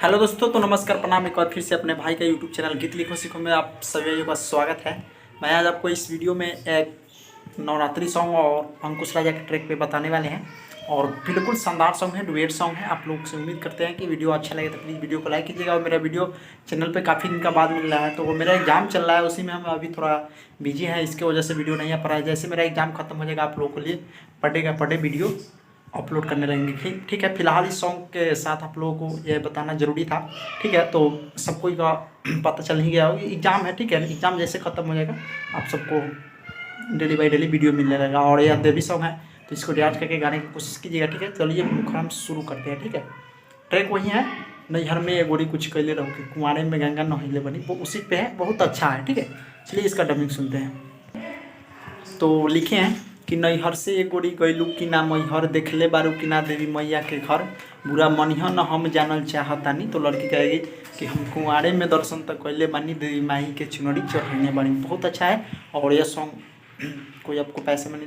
Hello दोस्तों, तो नमस्कार, प्रणाम। एक बार फिर से अपने भाई का यूट्यूब चैनल गीत लिखो सीखो में आप सभी का स्वागत है। मैं आज आपको इस वीडियो में एक नवरात्रि सॉन्ग और अंकुश राजा के ट्रैक पे बताने वाले हैं और बिल्कुल शानदार सॉन्ग है, डुएट सॉन्ग है। आप लोग से उम्मीद करते हैं कि वीडियो अच्छा लगे तो प्लीज़ वीडियो को लाइक कीजिएगा। और मेरा वीडियो चैनल पर काफ़ी दिन का बाद मिल रहा है, तो वो मेरा एग्जाम चल रहा है, उसी में हम अभी थोड़ा बिजी है, इसके वजह से वीडियो नहीं आ पा रहा है। जैसे मेरा एग्जाम खत्म हो जाएगा आप लोगों के लिए पर डे वीडियो अपलोड करने लगेंगे। ठीक है। फिलहाल इस सॉन्ग के साथ आप लोगों को यह बताना ज़रूरी था। ठीक है, तो सबको का पता चल ही गया होगा, एग्ज़ाम है। ठीक है, एग्ज़ाम जैसे ख़त्म हो जाएगा आप सबको डेली बाई डेली वीडियो मिलने लगेगा। और यह देवी सॉन्ग है, तो इसको रियाज करके गाने की कोशिश कीजिएगा। ठीक है, चलिए हम शुरू करते हैं। ठीक है, ट्रैक वही है, नैहर में ये गोरी कुछ कैले रहो कि कुंवारे में गंगा नहिले बनी, वो उसी पे है, बहुत अच्छा है। ठीक है, चलिए इसका डबिंग सुनते हैं। तो लिखे हैं कि नैहर से ये गोरी गैलू कि ना मैहर, देखले बारू कि ना देवी मैया के घर, बुरा मनिह न हम जानल चाहतानी। तो लड़की कहेगी कि हम कुंवारे में दर्शन तक कैले बानी, देवी माई के चुनरी चढ़ने बानी। बहुत अच्छा है। और यह सॉन्ग कोई आपको पैसे में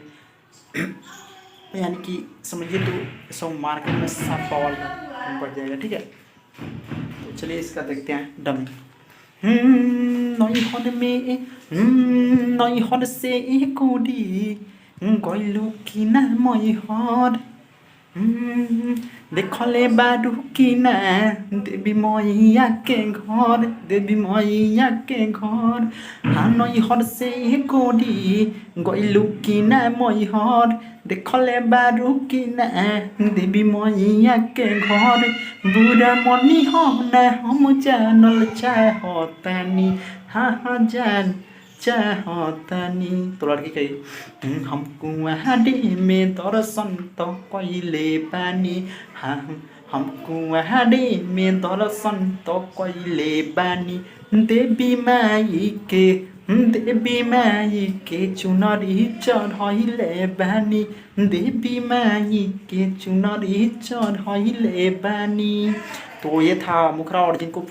यानी कि समझिए तो सॉन्ग मार्केट में साफ पावर पड़ जाएगा। ठीक है, तो चलिए इसका देखते हैं डमी। नैहर में नैहर से गोरी गैलू कि ना मैहर, देखले बारू कि ना देवी मैया के घर, देवी मैया के घर। हाँ, नैहर से गोरी गैलू कि ना मैहर, देखले बारू कि ना देवी मैया के घर, बुरा मनी हो ना हम जानल चाहतानी। हाँ हाँ जान चाहतानी। तो लड़की कही हम कुंवारी में दर्शन तो कैले बानी। हाँ, हम कुंवारी में दर्शन तो कैले बानी, देवी माई के चुनरी चढ़ैले बानी, देवी माई के चुनरी चढ़ैले बानी। तो ये था मुखरा। और जिनको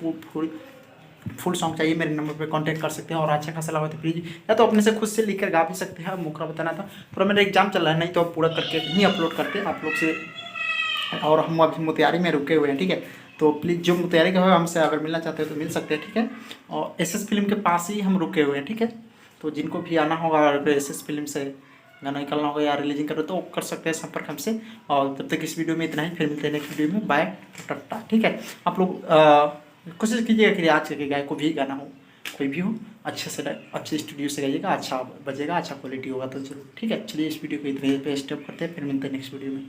फुल सॉन्ग चाहिए मेरे नंबर पे कांटेक्ट कर सकते हैं। और अच्छा खासा लगा तो प्लीज़, या तो अपने से खुद से लिखकर गा भी सकते हैं। मुखरा बताना था, थोड़ा मेरा एग्जाम चल रहा है, नहीं तो अब पूरा करके ही अपलोड करते हैं आप लोग से। और हम अभी मोतिहारी में रुके हुए हैं। ठीक है, तो प्लीज़ जो मोतिहारी का है हमसे अगर मिलना चाहते हो तो मिल सकते हैं। ठीक है, और एसएस फिल्म के पास ही हम रुके हुए हैं। ठीक है, तो जिनको भी आना होगा अगर एसएस फिल्म से गाना निकलना होगा या रिलीजिंग करो तो कर सकते हैं संपर्क हमसे। और तब तक इस वीडियो में इतना ही, फिर मिलते हैं नेक्स्ट वीडियो में। बाय टाटा। ठीक है, आप लोग कोशिश कीजिएगा कि आज के गाय को भी गाना हो, कोई भी हो, अच्छे से अच्छे स्टूडियो से गाइएगा, अच्छा बजेगा, अच्छा क्वालिटी होगा तो जरूर। ठीक है, चलिए इस वीडियो को इतने पे स्टॉप करते हैं, फिर मिलते हैं नेक्स्ट वीडियो में।